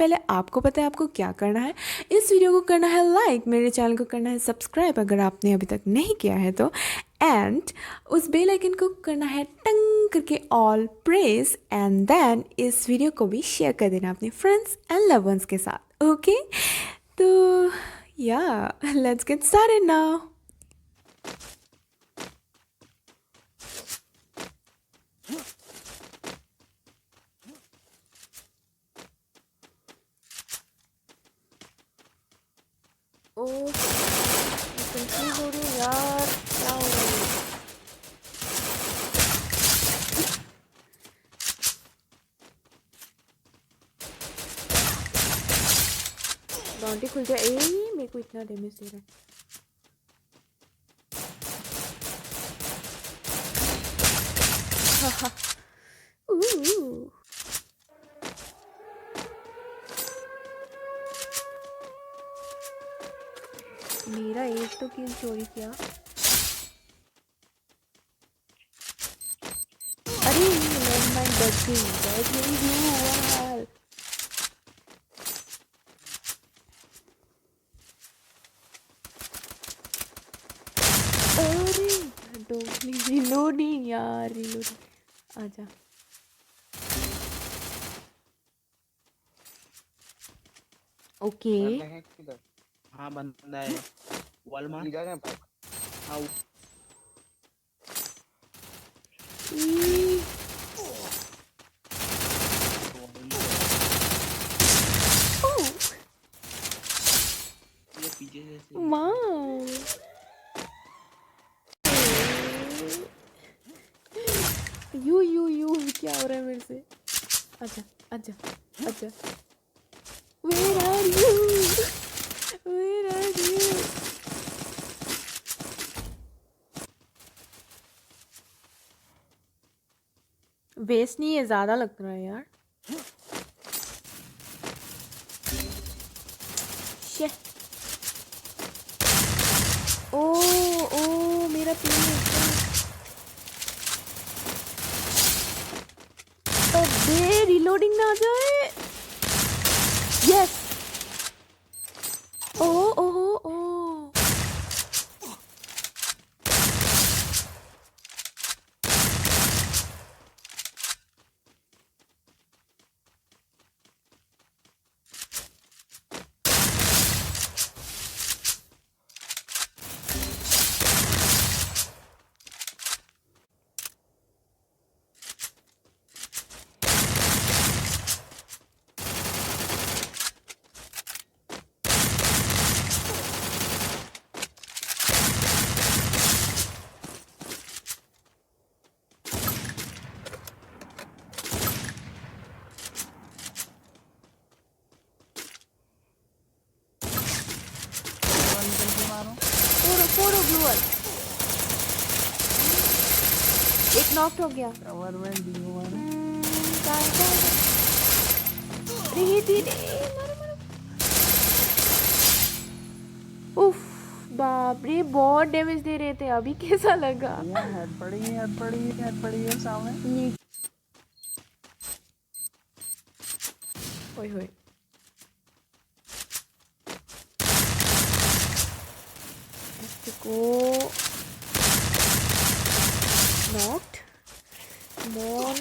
पहले आपको पता है आपको क्या करना है। इस वीडियो को करना है लाइक, मेरे चैनल को करना है सब्सक्राइब अगर आपने अभी तक नहीं किया है तो, एंड उस बेल आइकन को करना है टंग करके ऑल प्रेस, एंड देन इस वीडियो को भी शेयर कर देना अपने फ्रेंड्स एंड लव वंस के साथ। ओके, तो या let's get started now. Oh, confuse हो रही हूँ यार, क्या हो रहा है। बाउंड्री खुल जाए। मेरे को इतना डैमेज दे रहा है। हाहा, मेरा एक तो किल चोरी किया। अरे लैंडमाइन बच गई यार। अरे रिलोडिंग यार, रिलोडिंग। आजा। ओके, हाँ बंदा है वॉल मार। हाँ ये पीछे से वाओ, यू क्या हो रहा है मेरे से। अच्छा अच्छा अच्छा, where are you, where are you. Waste नहीं है, ज्यादा लग रहा है यार। शे, ओ ओ मेरा अबे रिलोडिंग ना आ जाए। यस, ओ ओ ओ, फोड़ो ग्लूअर। एक नॉक हो गया। उफ, बाप रे, बहुत डैमेज दे रहे थे। अभी कैसा लगा। हेड पड़ी है सामने। ओए होए, को नॉक्ड मॉन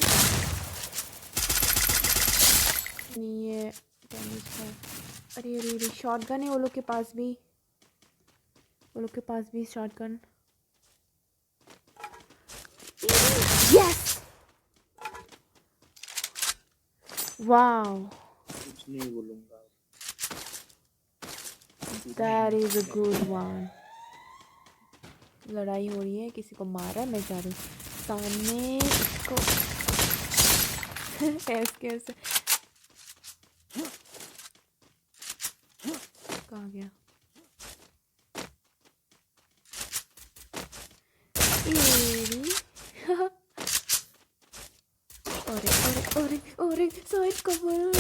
नहीं है, डैमेज है। अरे अरे अरे, शॉटगन है वो लोग के पास भी, वो लोग के पास भी शॉटगन। यस, वाओ, कुछ नहीं बोलूंगा। That is a good one. लड़ाई हो रही है, किसी को मारा, मैं जा रही हूँ सामने इसको। कैसे कहाँ गया। अरे साइड कवर।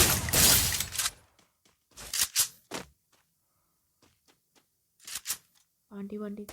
आंटी वांटी,